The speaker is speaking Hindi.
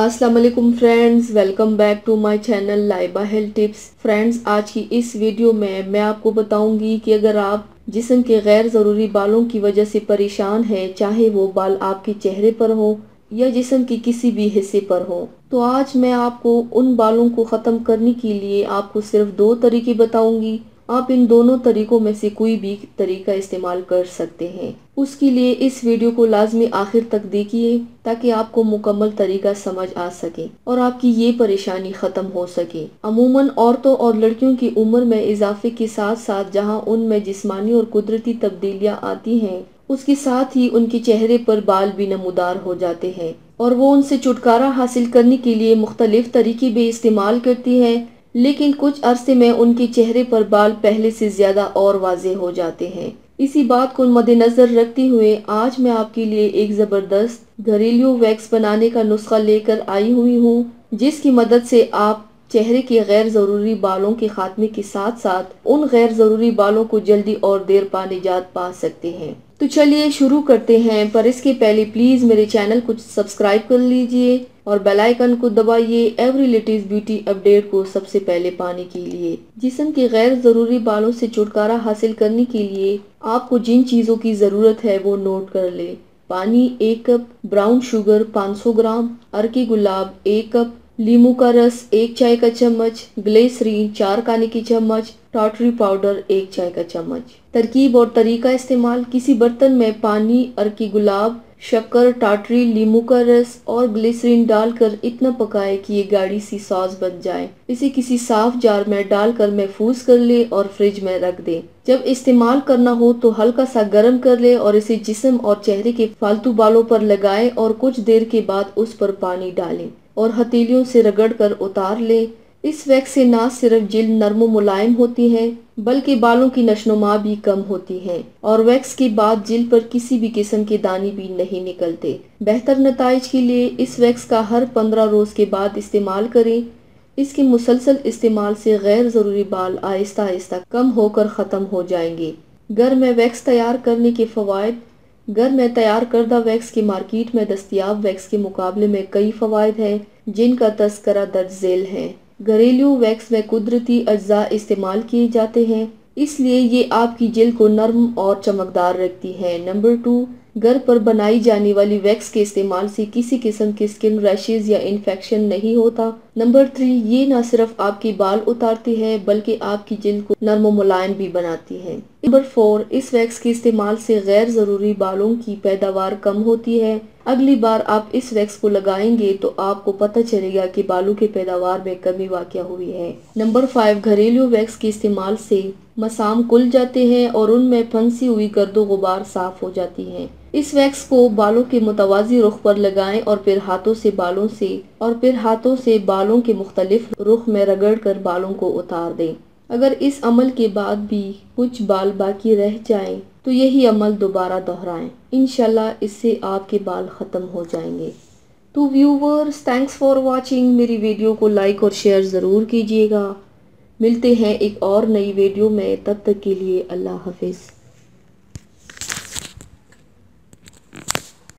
अस्सलाम वालेकुम friends, welcome back to my channel Laiba health tips. Friends, आज की इस वीडियो में मैं आपको बताऊंगी कि अगर आप जिस्म के गैर ज़रूरी बालों की वजह से परेशान हैं, चाहे वो बाल आपके चेहरे पर हो या जिस्म के किसी भी हिस्से पर हो, तो आज मैं आपको उन बालों को ख़त्म करने के लिए आपको सिर्फ 2 तरीके बताऊंगी। आप इन दोनों तरीकों में से कोई भी तरीका इस्तेमाल कर सकते हैं। उसके लिए इस वीडियो को लाजमी आखिर तक देखिए ताकि आपको मुकम्मल तरीका समझ आ सके और आपकी ये परेशानी ख़त्म हो सके। अमूमन औरतों और लड़कियों की उम्र में इजाफे के साथ साथ जहां उनमें जिस्मानी और कुदरती तब्दीलियां आती हैं, उसके साथ ही उनके चेहरे पर बाल भी नमूदार हो जाते हैं और वो उनसे छुटकारा हासिल करने के लिए मुख्तलिफ तरीके भी इस्तेमाल करती है। लेकिन कुछ अरसे में उनके चेहरे पर बाल पहले से ज्यादा और वाज़ेह हो जाते हैं। इसी बात को मद्देनजर रखते हुए आज मैं आपके लिए एक जबरदस्त घरेलू वैक्स बनाने का नुस्खा लेकर आई हुई हूँ, जिसकी मदद से आप चेहरे के गैर जरूरी बालों के खात्मे के साथ साथ उन गैर जरूरी बालों को जल्दी और देर पा निजात पा सकते हैं। तो चलिए शुरू करते हैं, पर इसके पहले प्लीज मेरे चैनल को सब्सक्राइब कर लीजिए और बेल आइकन को दबाइए एवरी लेटेस्ट ब्यूटी अपडेट को सबसे पहले पाने के लिए। जिस्म के गैर जरूरी बालों से छुटकारा हासिल करने के लिए आपको जिन चीजों की जरूरत है वो नोट कर ले। पानी 1 कप, ब्राउन शुगर 500 ग्राम, अरकी गुलाब 1 कप, लीमू का रस 1 चाय का चम्मच, ग्लिसरीन 4 खाने की चम्मच, टाटरी पाउडर 1 चाय का चम्मच। तरकीब और तरीका इस्तेमाल: किसी बर्तन में पानी, अरकी गुलाब, शक्कर, टाटरी, लीमू का रस और ग्लिसरीन डालकर इतना पकाए कि ये गाढ़ी सी सॉस बन जाए। इसे किसी साफ जार में डालकर महफूज कर ले और फ्रिज में रख दे। जब इस्तेमाल करना हो तो हल्का सा गर्म कर ले और इसे जिस्म और चेहरे के फालतू बालों पर लगाए और कुछ देर के बाद उस पर पानी डालें और हथेलियों से रगड़कर उतार ले। इस वैक्स से न सिर्फ जिल्द नरम मुलायम होती है बल्कि बालों की नशोनुमा भी कम होती है और वैक्स के बाद जिल्द पर किसी भी किस्म के दाने भी नहीं निकलते। बेहतर नताइज के लिए इस वैक्स का हर 15 रोज के बाद इस्तेमाल करें। इसके मुसलसल इस्तेमाल से गैर जरूरी बाल आहिस्ता आहिस्ता कम होकर ख़त्म हो जाएंगे। घर में वैक्स तैयार करने के फवायद: घर में तैयार करदा वैक्स के मार्केट में दस्तयाब वैक्स के मुकाबले में कई फवायद हैं जिनका तस्करा दर्ज झेल है। घरेलू वैक्स में कुदरती अज्जा इस्तेमाल किए जाते हैं, इसलिए ये आपकी जिल्द को नर्म और चमकदार रखती है। नंबर 2, घर पर बनाई जाने वाली वैक्स के इस्तेमाल से किसी किस्म के स्किन रैशेज या इन्फेक्शन नहीं होता। नंबर 3, ये न सिर्फ आपके बाल उतारती है बल्कि आपकी जिल्द को नर्म मुलायम भी बनाती है। नंबर 4, इस वैक्स के इस्तेमाल से गैर जरूरी बालों की पैदावार कम होती है। अगली बार आप इस वैक्स को लगाएंगे तो आपको पता चलेगा कि बालों की पैदावार में कमी वाक़या हुई है। नंबर 5, घरेलू वैक्स के इस्तेमाल से मसाम खुल जाते हैं और उनमें फंसी हुई गर्दो गुबार साफ हो जाती है। इस वैक्स को बालों के मुतवाज़ी रुख पर लगाएं और फिर हाथों से बालों के मुख्तलिफ रुख में रगड़ कर बालों को उतार दें। अगर इस अमल के बाद भी कुछ बाल बाकी रह जाएं तो यही अमल दोबारा दोहराएं। इंशाल्लाह इससे आपके बाल ख़त्म हो जाएंगे। तो व्यूवर्स, थैंक्स फॉर वॉचिंग। मेरी वीडियो को लाइक और शेयर ज़रूर कीजिएगा। मिलते हैं एक और नई वीडियो में, तब तक के लिए अल्लाह हाफिज़।